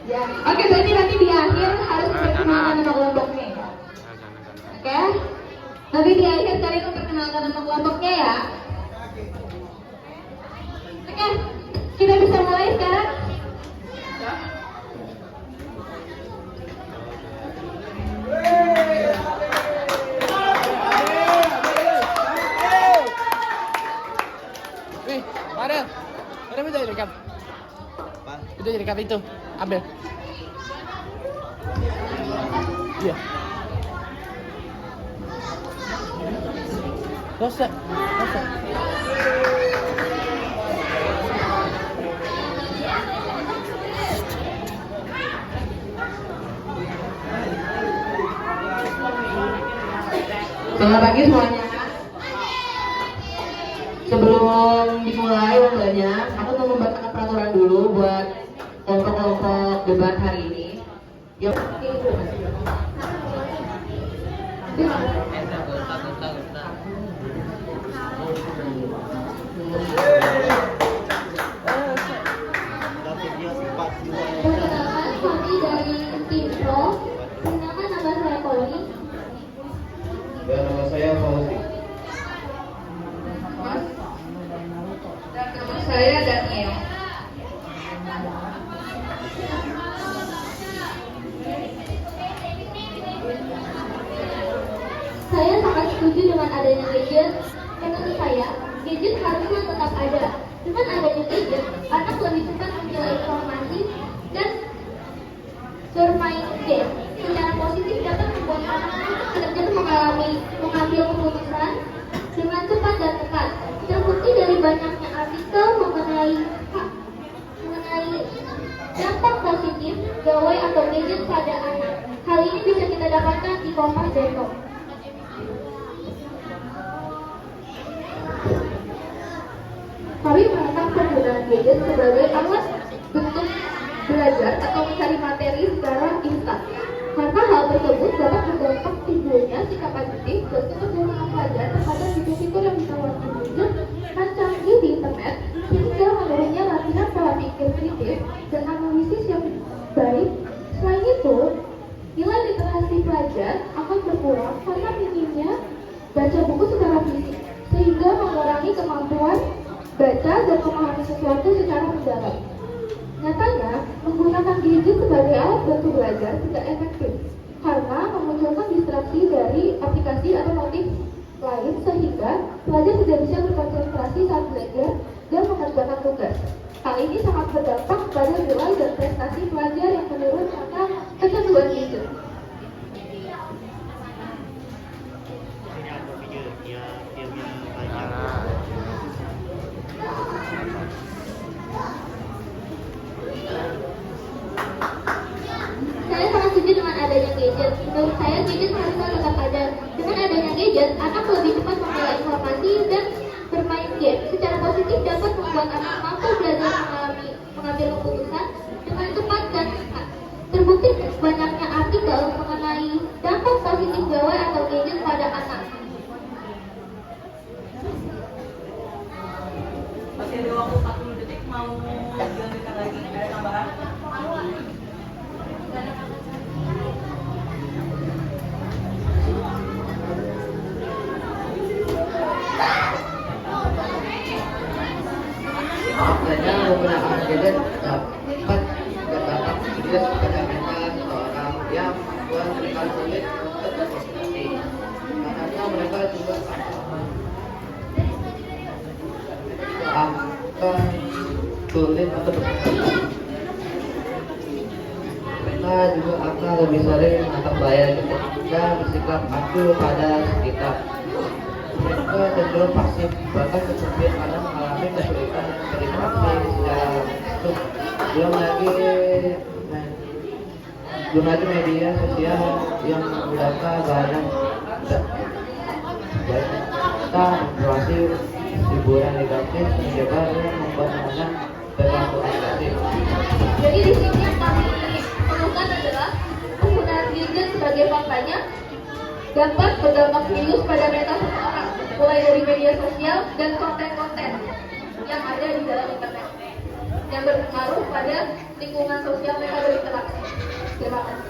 Ya, oke, berarti nanti di akhir harus memperkenalkan nama kelompoknya ya. Oke? Nanti di akhir kalian memperkenalkan nama kelompoknya ya. Oke, kita bisa mulai sekarang. Wih, Farel, bisa direkam? Itu direkam itu, ambil. Iya. Dosa. Selamat pagi semuanya. Sebelum dimulai lombanya, aku mau membacakan peraturan dulu buat kelompok-kelompok debat hari ini. Yuk. Perkenalkan, kami dari tim Pro. Perkenalkan, nama saya Poli. Dan nama saya Fauzi. Dan nama saya Daniel. Saya sangat setuju dengan adanya gadget. Menurut saya, gadget harusnya tetap ada. Dengan adanya gadget, anak lebih cepat menilai informasi dan bermain game. Secara positif dapat membuat anak benar-benar mengambil keputusan dengan cepat dan tepat. Terbukti dari banyaknya artikel mengenai dampak positif gawai atau gadget pada anak. Hal ini bisa kita dapatkan di kompas.com. Kami menentang penggunaan gadget sebagai alat bentuk belajar atau mencari materi secara instan. Karena hal tersebut dapat berdampak timbulnya sikap adiktif dan kecenderungan pelajar terhadap fitur-fitur yang ditawarkan gadget dan canggih di internet, sehingga menurunnya latihan pola pikir kritis dan analisis yang baik. Selain itu, nilai literasi pelajar akan berkurang karena minimnya baca buku secara fisik, sehingga mengurangi kemampuan baca dan memahami sesuatu secara mendalam. Nyatanya, menggunakan gadget sebagai alat bantu belajar tidak efektif karena memunculkan distraksi dari aplikasi atau notif lain sehingga pelajar tidak bisa berkonsentrasi saat belajar dan mengerjakan tugas. Hal ini sangat berdampak pada nilai dan prestasi pelajar yang menurun karena kecanduan gadget. Saya sangat setuju dengan adanya gadget. Menurut saya, gadget harusnya tetap ada. Dengan adanya gadget, anak lebih cepat memilih informasi dan bermain game. Secara positif dapat membuat anak mampu belajar mengambil keputusan dengan cepat dan tepat. Terbukti banyaknya artikel mengenai dampak positif gawai atau gadget pada anak. Masih ada waktu 40 detik, mau dilanjutkan lagi? Ada tambahan? Faktanya menggunakan gadget dapat berdampak serius pada mental seseorang yang membuat mereka sulit untuk berkonsentrasi. Karena mereka juga akan sulit untuk berkonsentrasi. Mereka juga akan lebih sering menatap layar gadget dan bersikap acuh pada sekitar. Mereka cenderung pasif, bahkan kemudian kadang mengalami kesulitan berinteraksi secara langsung. Belum lagi media sosial yang memudahkan banyak informasi hiburan negatif menyebar yang membuat anak berkonsentrasi. Jadi di sini yang kami perlukan adalah penggunaan gadget sebagai faktanya dapat berdampak serius pada mental seseorang, mulai dari media sosial dan konten-konten yang ada di dalam internet. yang berpengaruh pada lingkungan sosial mereka berinteraksi. Terima kasih.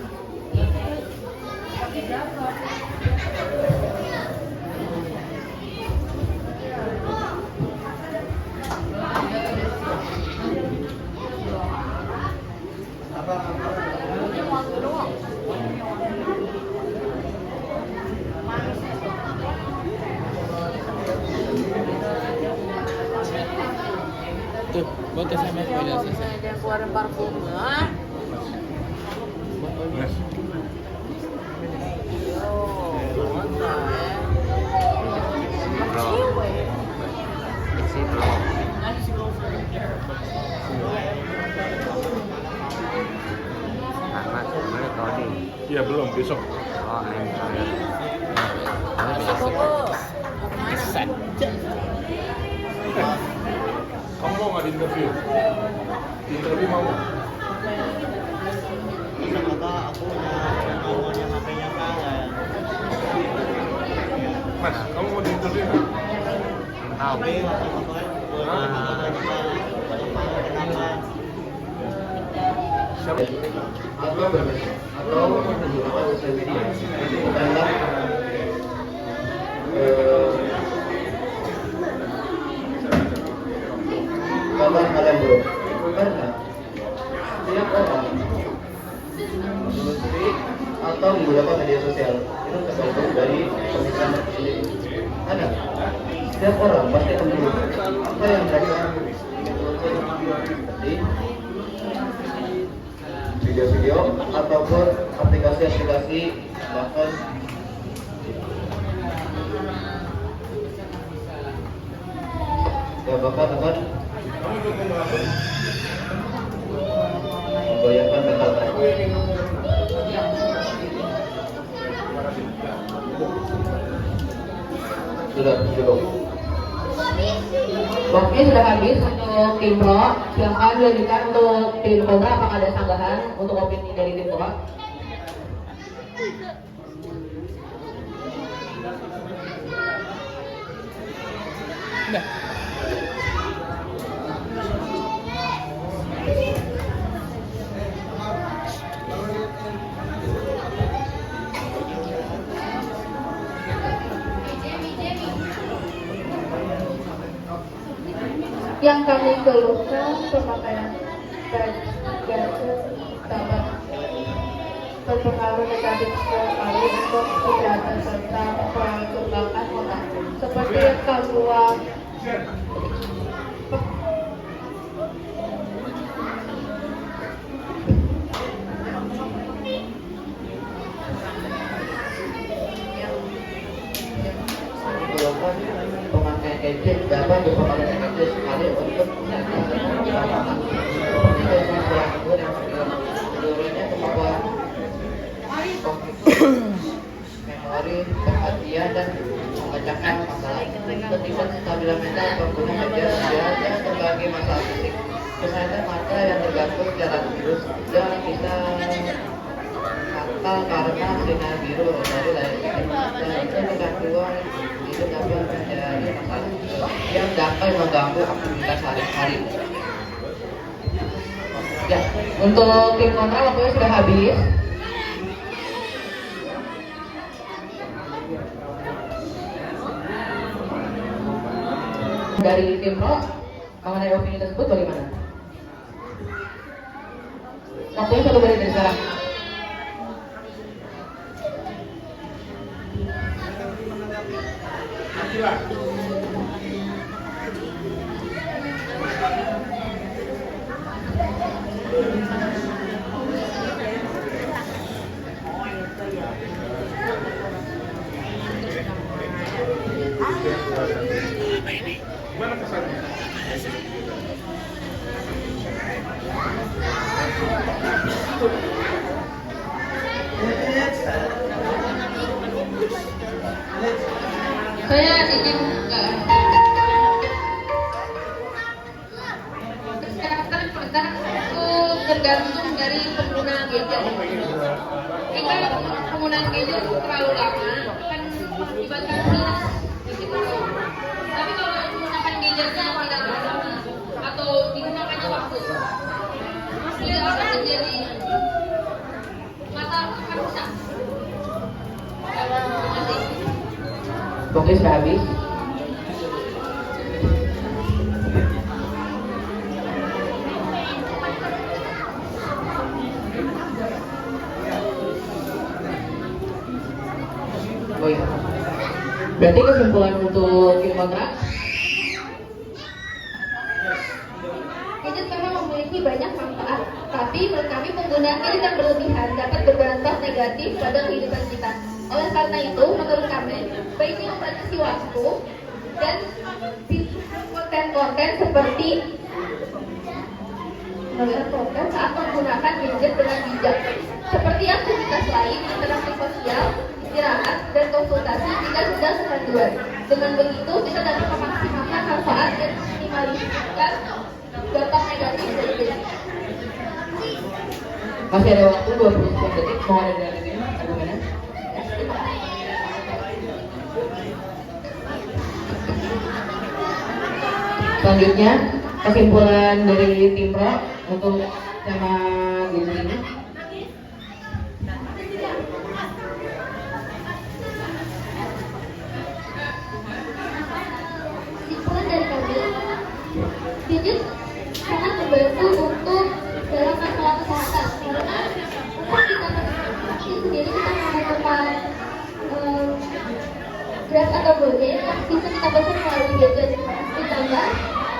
Tuh, buat SMS beda selesai. Dia keluarin parfum. Hah? Iya belum besok. Kesan. Kamu mau nggak di interview? Di interview mau? Mas, kamu mau di interview nggak? Siapa? Atau berbeda atau menggunakan sosial media dalam hal-hal yang buruk, karena setiap orang menelusuri atau menggunakan media sosial itu tergantung dari pemikiran sendiri. Karena setiap orang pasti akan melihat apa yang mereka seperti video-video ataupun aplikasi-aplikasi, bahkan akan menggoyahkan mental mereka. Sudah cukup. Waktunya sudah habis untuk tim pro. Silakan dilanjutkan untuk tim kontra. Apakah ada sanggahan untuk opini dari tim pro? Udah. Yang kami keluhkan pemakaian gadget dapat berpengaruh negatif sekali untuk kesehatan serta perkembangan otak, seperti gangguan pemakaian gadget dapat berpengaruh negatif sekali untuk kesehatan perkembangan seperti gangguan yang sebelumnya kemampuan memori, perhatian dan memecahkan masalah. Ketimbang kestabilan mental pengguna media sosial dan berbagai masalah fisik. Kesehatan mata yang terganggu secara virus yang bisa fatal karena sinar biru dari layar dan itu kegangguan itu dapat menjadi masalah yang dapat mengganggu aktivitas sehari-hari. Ya, untuk tim kontra waktunya sudah habis. Dari tim pro, mengenai opini tersebut bagaimana? Waktunya 1 menit dari sekarang. Mana kesannya? saya ingin kesehatan otak itu tergantung dari pengguna gadget. Kita penggunaan gadget terlalu lama kan menyebabkan minus gitu. Tapi kalau menggunakan gadgetnya tidak lama atau digunakannya waktu dari mata manusia. Waktunya sudah habis. Oh iya. Berarti kesimpulan untuk tim kontrak, Gadget memang memiliki banyak manfaat, tapi menurut kami penggunaan gadget yang berlebihan dapat berdampak negatif pada kehidupan kita. Oleh karena itu, menurut kami, baiknya membatasi waktu dan konten-konten seperti melihat konten saat menggunakan gadget dengan bijak, seperti aktivitas lain, interaksi sosial, istirahat, dan konsultasi jika sudah kecanduan. Dengan begitu, kita dapat memaksimalkan manfaat dan minimalisasikan dampak negatif dari gadget. masih ada waktu 29 detik. Mau ada dari tim argumennya? Selanjutnya kesimpulan dari tim pro untuk tema gadget ini. Kesimpulan dari kami, gadget sangat membantu untuk dalam masalah kesehatan karena untuk kita sendiri kita membutuhkan Grab atau Gojek yang bisa kita pesan melalui gadget. Ditambah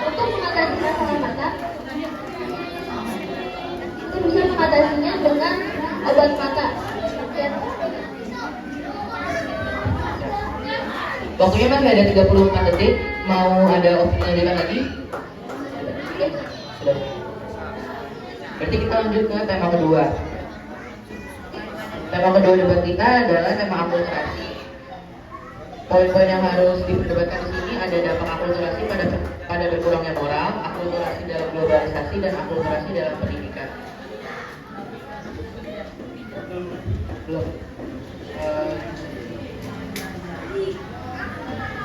untuk mengatasi masalah mata, kita bisa mengatasinya dengan obat mata. Dan Waktunya masih ada 34 detik. Mau ada opsi lanjutan lagi? Sudah. Berarti kita lanjut ke tema kedua. Tema kedua debat kita adalah tema akulturasi. Poin-poin yang harus diperdebatkan di sini ada dampak akulturasi pada berkurangnya moral, akulturasi dalam globalisasi, dan akulturasi dalam pendidikan. Belum.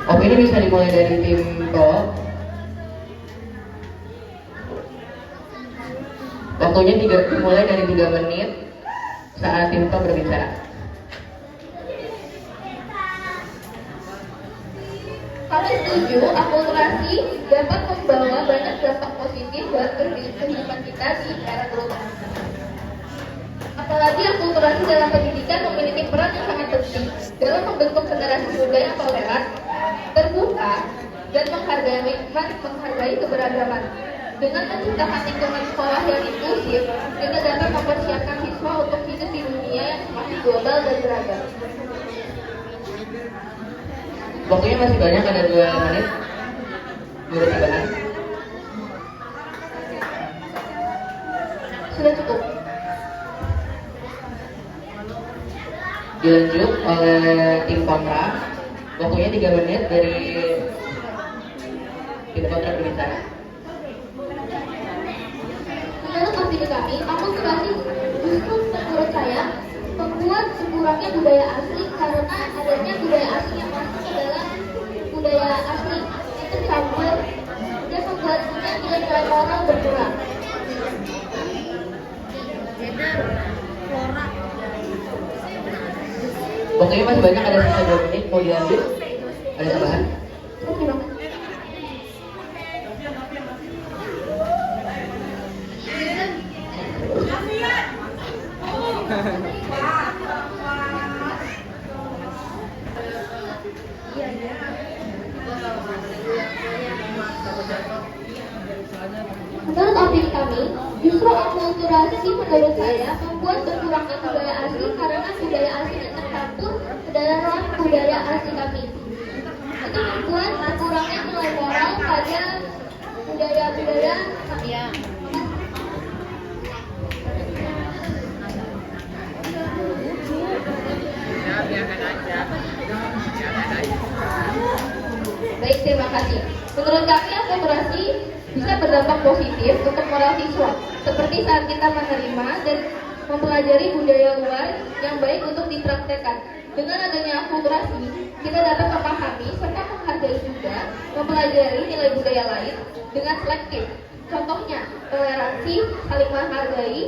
Opini bisa dimulai dari tim pro. Waktunya dimulai dari 3 menit saat tim pro berbicara. Kami setuju akulturasi dapat membawa banyak dampak positif buat kehidupan kita di era global. Apalagi akulturasi dalam pendidikan memiliki peran yang sangat penting dalam membentuk generasi muda yang toleran, terbuka, dan menghargai keberagaman. Dengan menciptakan lingkungan sekolah yang inklusif, kita dapat mempersiapkan siswa untuk hidup di dunia yang semakin global dan beragam. Waktunya masih banyak, ada 2 menit. Durasi banget. Sudah cukup. Dilanjut oleh tim kontra. Waktunya 3 menit dari tim kontra berbicara. menurut opini kami, akulturasi justru menurut saya membuat berkurangnya budaya asli karena adanya budaya asli yang masuk ke dalam budaya asli itu campur dan membuatnya nilai-nilai moral berkurang. Waktunya masih banyak, ada sisa 2 menit. Mau dilanjut? Ada tambahan? Oke banget. Menurut opini kami, justru akulturasi menurut saya membuat berkurangnya budaya asli karena budaya asli yang tercampur ke dalam budaya asli kami. Itu membuat berkurangnya nilai moral pada budaya-budaya kami. Baik, terima kasih. Menurut kami, akulturasi bisa berdampak positif untuk moral siswa, seperti saat kita menerima dan mempelajari budaya luar yang baik untuk dipraktekkan. Dengan adanya akulturasi, kita dapat memahami serta menghargai juga mempelajari nilai budaya lain dengan selektif. Contohnya, toleransi, saling menghargai,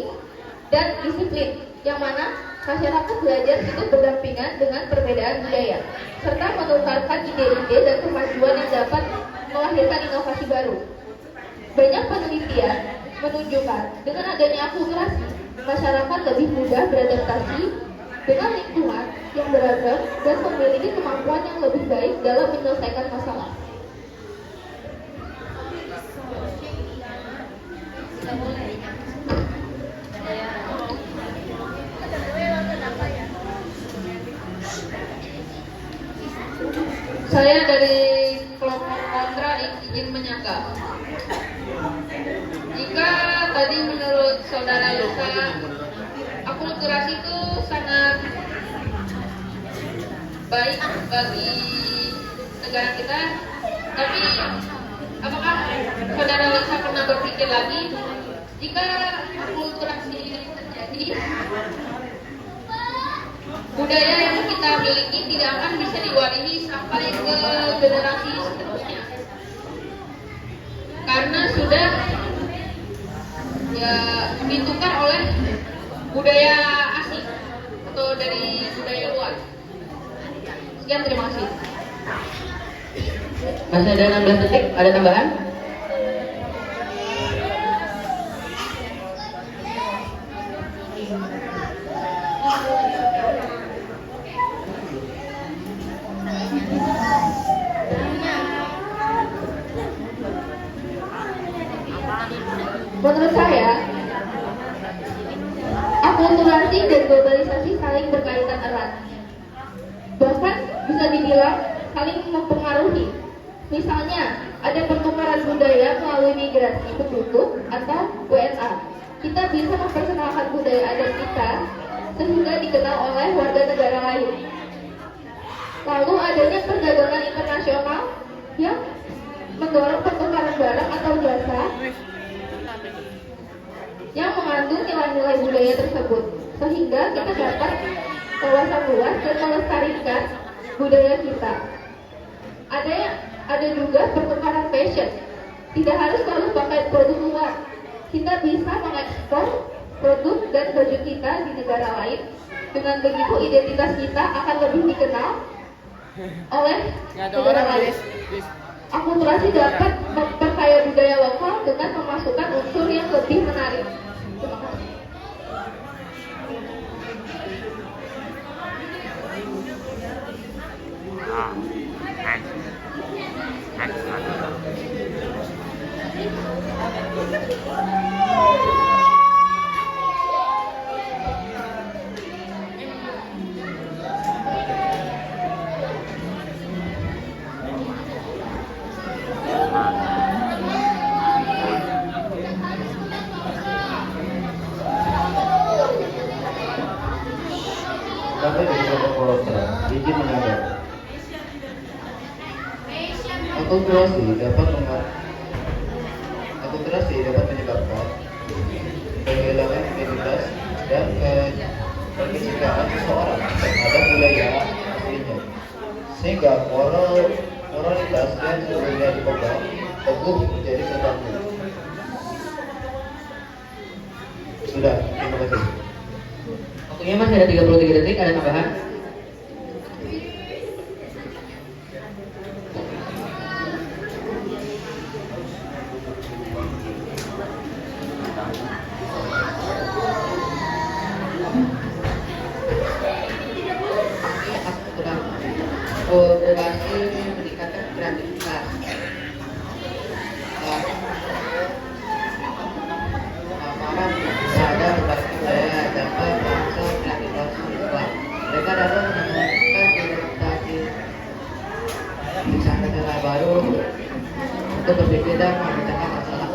dan disiplin, yang mana masyarakat belajar hidup berdampingan dengan perbedaan budaya, serta menukarkan ide-ide dan kemajuan yang dapat melahirkan inovasi baru. Banyak penelitian menunjukkan dengan adanya akulturasi, masyarakat lebih mudah beradaptasi dengan lingkungan yang beragam dan memiliki kemampuan yang lebih baik dalam menyelesaikan masalah. Saya dari kelompok kontra ingin menyangka. Jika tadi menurut saudara Luka, akulturasi itu sangat baik bagi negara kita, tapi apakah saudara Luka pernah berpikir lagi jika akulturasi ini terjadi, budaya yang kita miliki tidak akan bisa diwarisi sampai ke generasi seterusnya, karena sudah ya ditukar oleh budaya asing atau dari budaya luar. Sekian, terima kasih. Masih ada 16 detik, ada tambahan? Menurut saya, akulturasi dan globalisasi saling berkaitan erat. Bahkan bisa dibilang saling mempengaruhi. Misalnya, ada pertukaran budaya melalui migrasi penduduk atau WNA. Kita bisa memperkenalkan budaya adat kita sehingga dikenal oleh warga negara lain. Lalu adanya perdagangan internasional yang mendorong pertukaran barang atau jasa yang mengandung nilai-nilai budaya tersebut, sehingga kita dapat wawasan luas dan melestarikan budaya kita. Ada juga pertukaran fashion. Tidak harus selalu pakai produk luar. Kita bisa mengekspor produk dan baju kita di negara lain. Dengan begitu identitas kita akan lebih dikenal oleh negara lain. Akulturasi dapat memperkaya budaya lokal dengan memasukkan unsur yang lebih menarik. Terima kasih. Kami dari kelompok kontra izin menanggapi. Akulturasi dapat menyebabkan kehilangan identitas dan kepercayaan seseorang terhadap budaya aslinya, sehingga moralitas yang sebelumnya dipegang teguh menjadi terganggu. Sudah, terima kasih. Waktunya masih ada 33 detik, ada tambahan? Akulturasi meningkatkan kreativitas. Pemahaman terhadap berbagai budaya dapat merangsang kreativitas siswa. Mereka dapat menemukan identitas cara baru untuk berpikir dan memecahkan masalah.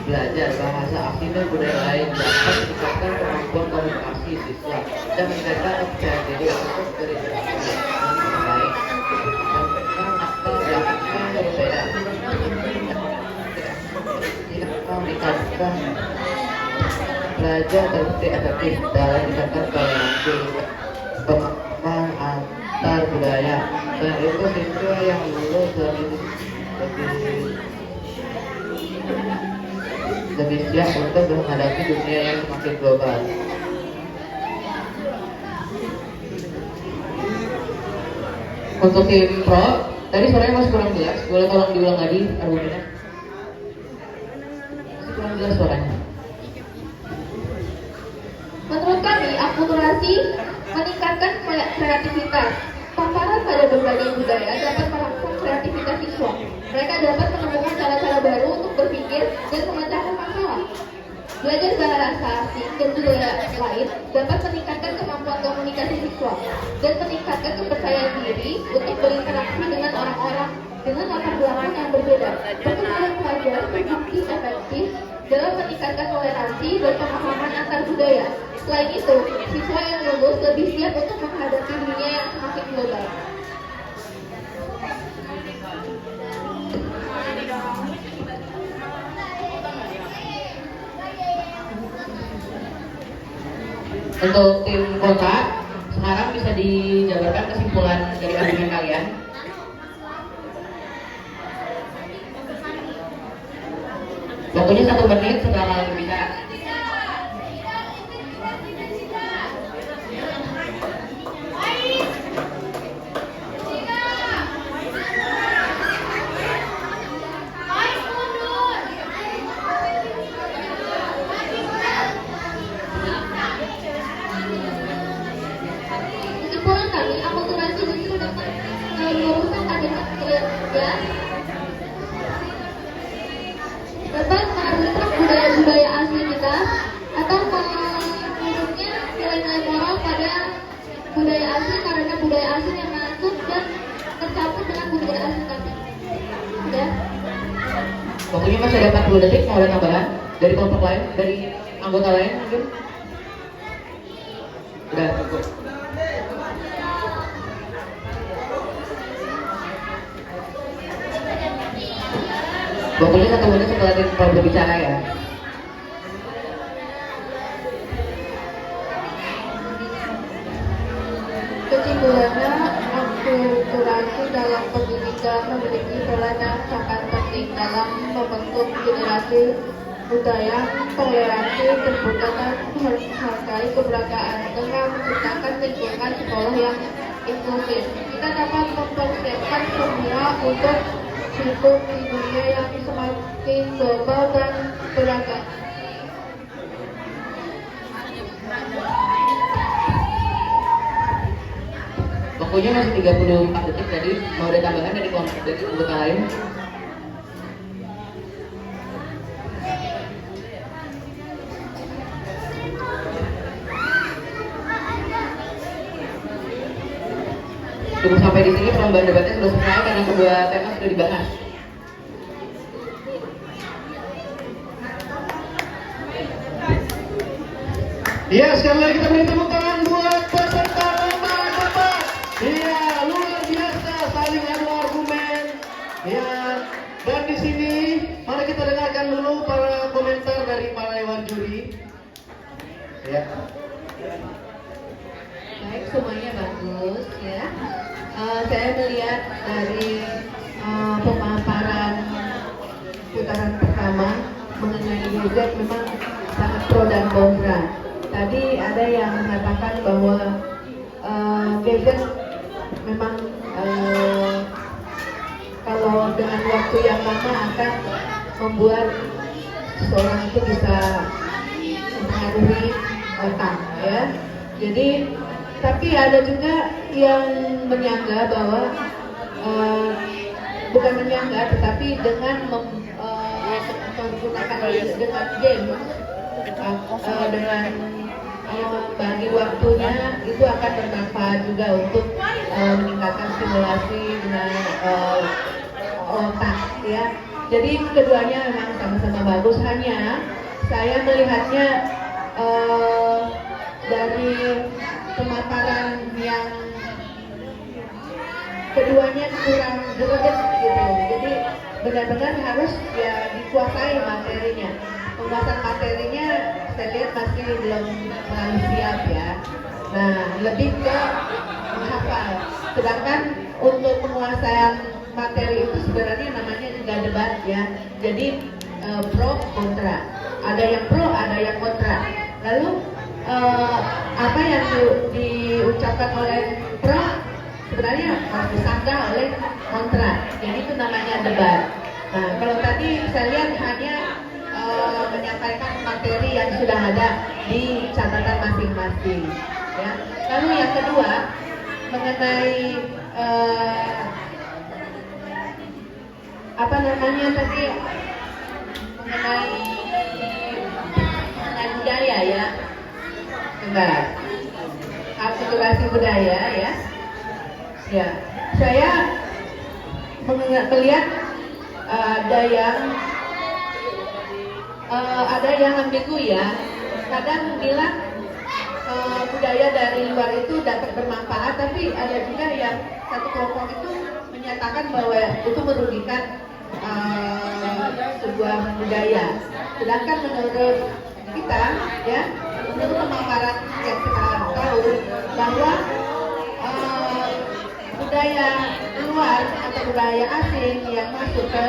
Belajar bahasa asing dan budaya lain dapat meningkatkan kemampuan komunikasi siswa dan meningkatkan kepercayaan diri untuk berinteraksi dengan lain. Meningkatkan belajar terbukti efektif dalam meningkatkan toleransi pemahaman antar budaya, dan itu siswa yang lulus lebih lebih siap untuk menghadapi dunia yang semakin global. Untuk tim pro, tadi suaranya masih kurang jelas. Boleh tolong diulang lagi argumennya? Masih kurang jelas suaranya. Menurut kami, akulturasi meningkatkan kreativitas. Paparan pada berbagai budaya dapat merangsang kreativitas siswa. Mereka dapat menemukan cara-cara baru untuk berpikir dan memecahkan masalah. Belajar bahasa asing dan budaya lain dapat meningkatkan kemampuan komunikasi siswa dan meningkatkan kepercayaan diri untuk berinteraksi dengan orang-orang dengan latar belakang yang berbeda. Perkembangan pelajar terbukti efektif dalam meningkatkan toleransi dan pemahaman antar budaya. Selain itu, siswa yang lulus lebih siap untuk menghadapi dunia yang semakin global. Untuk tim kota, sekarang bisa dijabarkan kesimpulan dari argumen kalian. Waktunya 1 menit setelah kalian berbicara. Kesimpulan kami, akulturasi justru dapat meluruskan kalimat ya, dapat mengharumkan budaya-budaya asli kita atau menurunnya nilai-nilai moral pada budaya asli karena budaya asli yang masuk dan tercampur dengan budaya asli kami. Udah. Waktunya masih ada 40 detik, mau ada tambahan dari kelompok lain, dari anggota lain mungkin? Udah cukup. Waktunya 1 menit setelah tim pro berbicara ya. Kesimpulannya, akulturasi dalam pendidikan memiliki peran yang sangat penting dalam membentuk generasi budaya toleransi, terbuka dan menghargai keberadaan dengan menciptakan lingkungan sekolah yang inklusif. Kita dapat mempersiapkan semua untuk hidup di dunia yang semakin global dan beragam. Waktunya masih 34 detik tadi, mau ada tambahan dari kelompok dari anggota lain? Cukup sampai di sini perlombaan debatnya sudah selesai karena kedua tema sudah dibahas. Iya, sekali lagi kita beri tepuk tangan buat peserta lomba debat. Iya, luar biasa saling adu argumen. Ya, dan di sini mari kita dengarkan dulu para komentar dari para dewan juri. Ya. Baik, semuanya bagus ya. Saya melihat dari pemaparan putaran pertama mengenai gadget memang sangat pro dan kontra. Tadi ada yang mengatakan bahwa gadget memang kalau dengan waktu yang lama akan membuat seseorang itu bisa mempengaruhi otak ya. Jadi tapi ada juga yang menyangga bahwa bukan menyangga tetapi dengan menggunakan dengan game dengan bagi waktunya itu akan bermanfaat juga untuk meningkatkan stimulasi dengan otak ya. Jadi keduanya memang sama-sama bagus, hanya saya melihatnya dari pemaparan yang keduanya kurang greget gitu. Jadi benar-benar harus ya dikuasai materinya. Penguasaan materinya saya lihat masih belum terlalu siap ya. Nah, lebih ke menghafal. Sedangkan untuk penguasaan materi itu sebenarnya namanya juga debat ya. Jadi pro kontra. ada yang pro, ada yang kontra. Lalu apa yang diucapkan oleh pro sebenarnya harus disanggah oleh kontra. Jadi itu namanya debat. Nah, kalau tadi saya lihat hanya menyampaikan materi yang sudah ada di catatan masing-masing. Ya. Lalu yang kedua mengenai apa namanya tadi mengenai budaya ya, enggak akulturasi budaya ya. Ya, saya melihat ada yang ambigu ya. Kadang bilang budaya dari luar itu dapat bermanfaat, tapi ada juga yang satu kelompok itu menyatakan bahwa itu merugikan sebuah budaya. Sedangkan menurut kita, ya, menurut pemaparan yang kita tahu bahwa budaya luar atau budaya asing yang masuk ke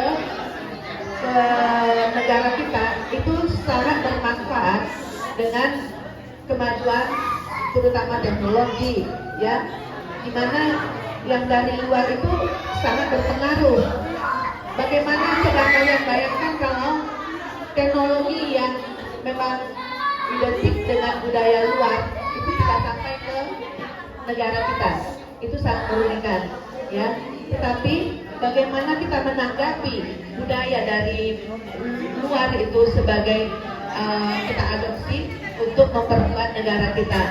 negara kita itu sangat bermanfaat dengan kemajuan terutama teknologi ya, dimana yang dari luar itu sangat berpengaruh. Bagaimana coba kalian bayangkan kalau teknologi yang memang identik dengan budaya luar itu tidak sampai ke negara kita, itu sangat merugikan ya. Tetapi bagaimana kita menanggapi budaya dari luar itu sebagai kita adopsi untuk memperkuat negara kita,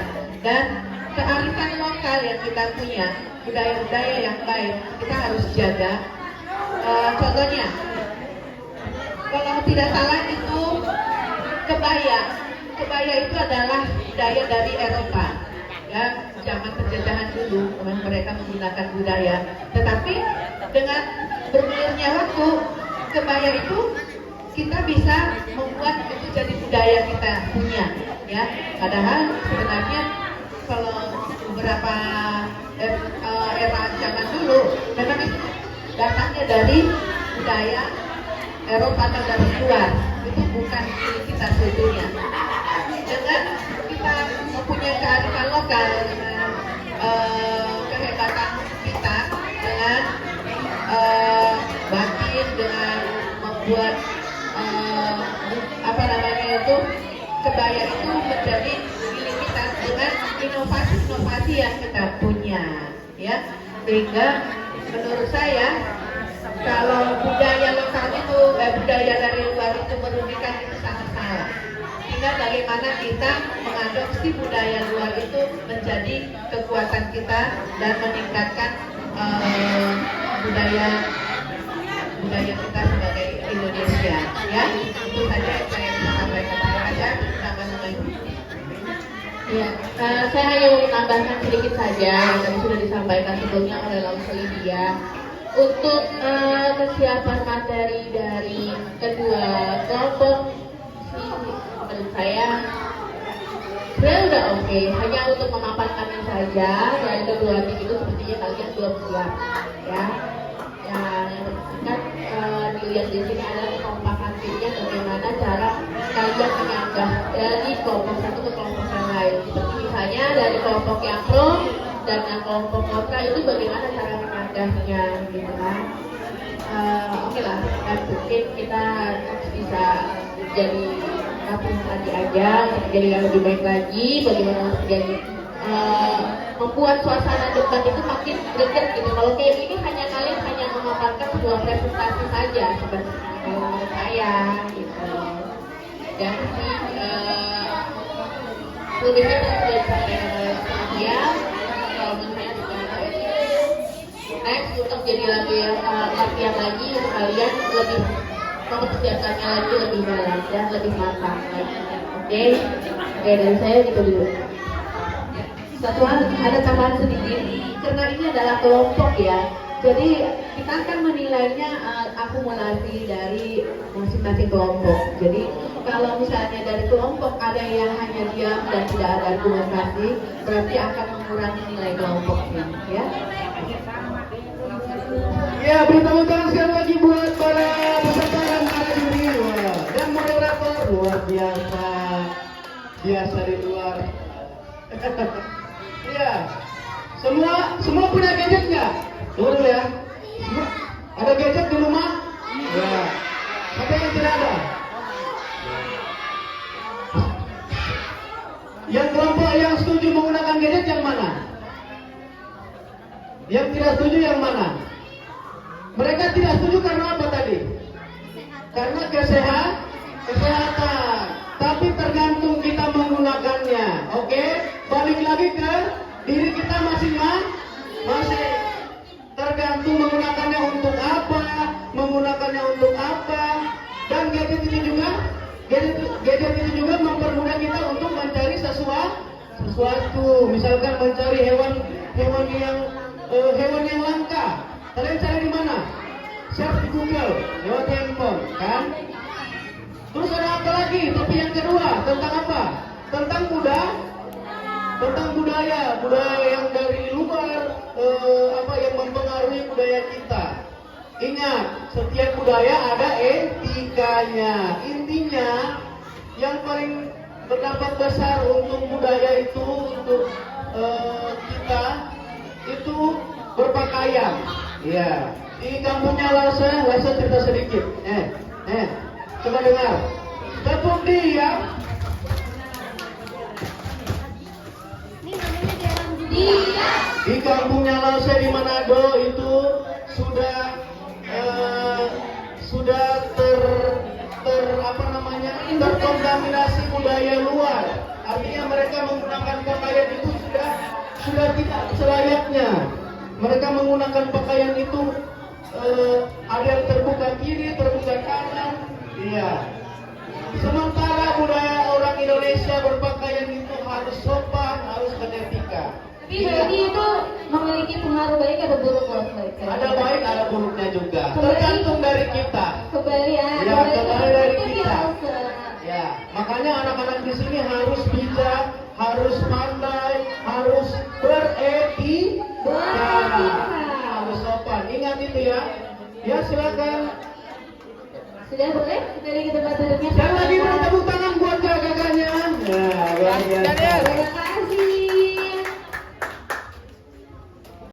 dan kearifan lokal yang kita punya, budaya-budaya yang baik kita harus jaga. Contohnya, kalau tidak salah itu kebaya itu adalah budaya dari Eropa ya, zaman penjajahan dulu mereka menggunakan budaya, tetapi dengan bergulirnya waktu kebaya itu kita bisa membuat itu jadi budaya kita punya ya. Padahal sebenarnya kalau beberapa era zaman dulu memang itu datangnya dari budaya Eropa atau dari luar, itu bukan milik kita sebetulnya. Dengan kita mempunyai kearifan lokal dengan kehebatan kita, dengan batin, dengan membuat apa namanya itu kebaya itu menjadi milik kita dengan inovasi-inovasi yang kita punya ya. Sehingga menurut saya kalau budaya lokal itu budaya dari luar itu merugikan, itu sangat salah. Sehingga bagaimana kita mengadopsi budaya luar itu menjadi kekuatan kita dan meningkatkan budaya kita sebagai Indonesia ya. Itu saja yang saya bisa sampaikan. Terima kasih. Ya, saya hanya mau menambahkan sedikit saja yang tadi sudah disampaikan sebelumnya oleh Langsung Lydia. Untuk kesiapan materi dari kedua kelompok menurut saya sebenarnya udah oke. Hanya untuk memaparkannya saja dari kedua tim itu sepertinya kalian belum siap ya. Yang kan dilihat di sini adalah kekompakan timnya, bagaimana cara kalian menyanggah dari kelompok satu ke kelompok yang lain. Seperti misalnya dari kelompok yang pro dan yang kelompok kontra itu bagaimana cara menyanggahnya gitu kan. Oke lah, dan mungkin kita bisa jadi gabung lagi aja untuk jadi yang lebih baik lagi, bagaimana menjadi membuat suasana debat itu makin greget gitu. Kalau kayak gini hanya kalian hanya memaparkan sebuah presentasi saja sebenarnya kalau menurut saya gitu. Dan lebihnya sudah disampaikan oleh dia. Kalau menurut saya juga next untuk jadi latihan lagi untuk kalian lebih mempersiapkannya lagi lebih dalam dan lebih matang lagi. Oke, dari saya gitu dulu. Satu hal, ada tambahan sedikit, karena ini adalah kelompok ya, jadi kita akan menilainya akumulasi dari masing-masing kelompok. Jadi kalau misalnya dari kelompok ada yang hanya diam dan tidak ada argumentasi, berarti akan mengurangi nilai kelompoknya ya. Ya, beri tepuk tangan sekali lagi buat para peserta dan para juri dan moderator luar biasa, biasa di luar. Iya, semua punya gadget nggak? Tunggu dulu ya. Semua, ada gadget di rumah? Ya. Siapa yang tidak ada? Yang kelompok yang setuju menggunakan gadget yang mana? Yang tidak setuju yang mana? Mereka tidak setuju karena apa tadi? Karena kesehatan. Tapi tergantung kita menggunakannya. Oke? Balik lagi ke diri kita masing-masing. Tergantung menggunakannya untuk apa, dan gadget ini juga mempermudah kita untuk mencari sesuatu. Misalkan mencari hewan yang langka. Kalian cari di mana? Search di Google lewat handphone, kan? Terus ada apa lagi? Tapi yang kedua tentang apa? Tentang budaya yang dari luar, yang mempengaruhi budaya kita. Ingat, setiap budaya ada etikanya. Intinya, yang paling berdampak besar untuk budaya itu, untuk kita, itu berpakaian. Iya. Di kampungnya Lasa cerita sedikit. Coba dengar. Tepuk dia. Di kampungnya Lasa di Manado itu sudah terkontaminasi budaya luar. Artinya mereka menggunakan pakaian itu sudah tidak selayaknya. Mereka menggunakan pakaian itu ada yang terbuka kiri, terbuka kanan. Iya. Sementara budaya orang Indonesia berpakaian itu harus sopan, harus beretika. Tapi berarti itu memiliki pengaruh baik atau buruk buat mereka? Ada baik, ada buruknya juga. Tergantung dari kita. Kembali ya. Ya, kembali dari kita. Ya. Ya, makanya anak-anak di sini harus bijak, harus pandai, harus beretika, harus sopan. Ingat itu ya. Ya, silakan. Sudah boleh? Kembali ke tempat duduknya. Sekali lagi beri tepuk tangan buat kakaknya. Ya, luar biasa.